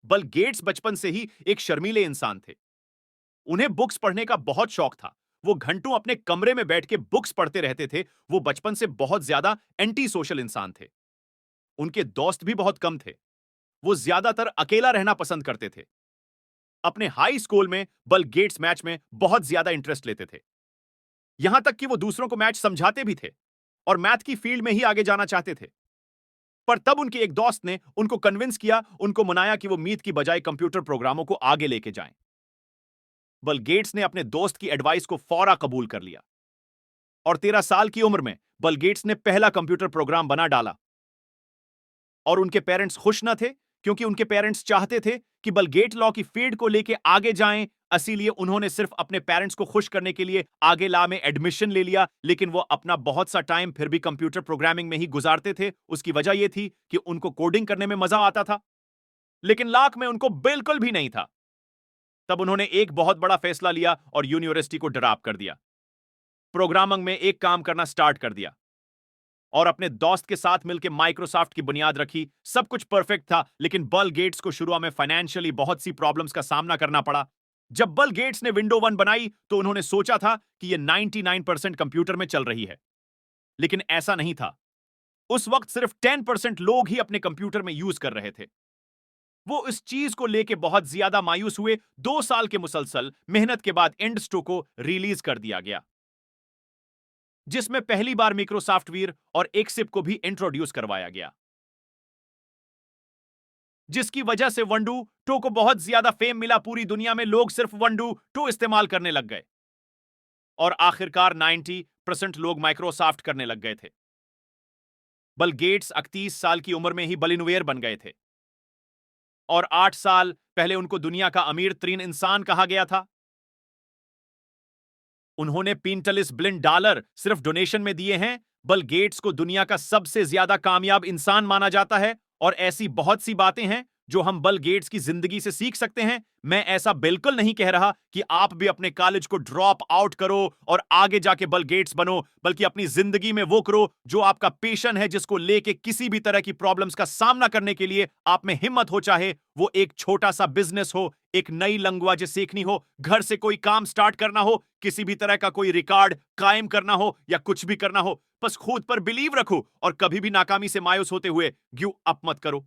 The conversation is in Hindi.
बिल गेट्स बचपन से ही एक शर्मीले इंसान थे। उन्हें बुक्स पढ़ने का बहुत शौक था। वो घंटों अपने कमरे में बैठ के बुक्स पढ़ते रहते थे। वो बचपन से बहुत ज्यादा एंटी सोशल इंसान थे। उनके दोस्त भी बहुत कम थे। वो ज्यादातर अकेला रहना पसंद करते थे। अपने हाई स्कूल में बिल गेट्स मैच में बहुत ज्यादा इंटरेस्ट लेते थे। यहां तक कि वो दूसरों को मैच समझाते भी थे और मैथ की फील्ड में ही आगे जाना चाहते थे। पर तब उनके एक दोस्त ने उनको कन्विंस किया, उनको मनाया कि वो मीत की बजाय कंप्यूटर प्रोग्रामों को आगे लेके जाएं। बिल गेट्स ने अपने दोस्त की एडवाइस को फौरा कबूल कर लिया और 13 साल की उम्र में बिल गेट्स ने पहला कंप्यूटर प्रोग्राम बना डाला। और उनके पेरेंट्स खुश न थे, क्योंकि उनके पेरेंट्स चाहते थे कि बिल गेट लॉ की फील्ड को लेके आगे जाएं। इसीलिए उन्होंने सिर्फ अपने पेरेंट्स को खुश करने के लिए आगे लॉ में एडमिशन ले लिया, लेकिन वो अपना बहुत सा टाइम फिर भी कंप्यूटर प्रोग्रामिंग में ही गुजारते थे। उसकी वजह यह थी कि उनको कोडिंग करने में मजा आता था, लेकिन लॉ में उनको बिल्कुल भी नहीं था। तब उन्होंने एक बहुत बड़ा फैसला लिया और यूनिवर्सिटी को ड्रॉप कर दिया। प्रोग्रामिंग में एक काम करना स्टार्ट कर दिया और अपने दोस्त के साथ मिलकर माइक्रोसॉफ्ट की बुनियाद रखी। सब कुछ परफेक्ट था, लेकिन बिल गेट्स को शुरू में फाइनेंशियली बहुत सी प्रॉब्लम्स का सामना करना पड़ा। जब बिल गेट्स ने विंडो 1 बनाई तो उन्होंने सोचा था कि यह 99% कंप्यूटर में चल रही है, लेकिन ऐसा नहीं था। उस वक्त सिर्फ 10% लोग ही अपने कंप्यूटर में यूज कर रहे थे। वो इस चीज को लेके बहुत ज्यादा मायूस हुए। 2 साल के मुसलसल मेहनत के बाद इंडस्टो को रिलीज कर दिया गया, जिसमें पहली बार माइक्रोसॉफ्ट वीर और एक्सिप को भी इंट्रोड्यूस करवाया गया, जिसकी वजह से वंडू टो को बहुत ज्यादा फेम मिला। पूरी दुनिया में लोग सिर्फ वंडू टो इस्तेमाल करने लग गए और आखिरकार 90% लोग माइक्रोसॉफ्ट करने लग गए थे। बिल गेट्स 31 साल की उम्र में ही बिलियनेयर बन गए थे और 8 साल पहले उनको दुनिया का अमीर तरीन इंसान कहा गया था। उन्होंने $45 बिलियन सिर्फ डोनेशन में दिए हैं। बिल गेट्स को दुनिया का सबसे ज्यादा कामयाब इंसान माना जाता है और ऐसी बहुत सी बातें हैं जो हम बिल गेट्स की जिंदगी से सीख सकते हैं। मैं ऐसा बिल्कुल नहीं कह रहा कि आप भी अपने कॉलेज को ड्रॉप आउट करो और आगे जाके बिल गेट्स बनो, बल्कि अपनी जिंदगी में वो करो जो आपका पैशन है, जिसको लेके किसी भी तरह की प्रॉब्लम्स का सामना करने के लिए आप में हिम्मत हो। चाहे वो एक छोटा सा बिजनेस हो, एक नई लैंग्वेज सीखनी हो, घर से कोई काम स्टार्ट करना हो, किसी भी तरह का कोई रिकॉर्ड कायम करना हो या कुछ भी करना हो। बस खुद पर बिलीव रखो और कभी भी नाकामी से मायूस होते हुए गिव अप मत करो।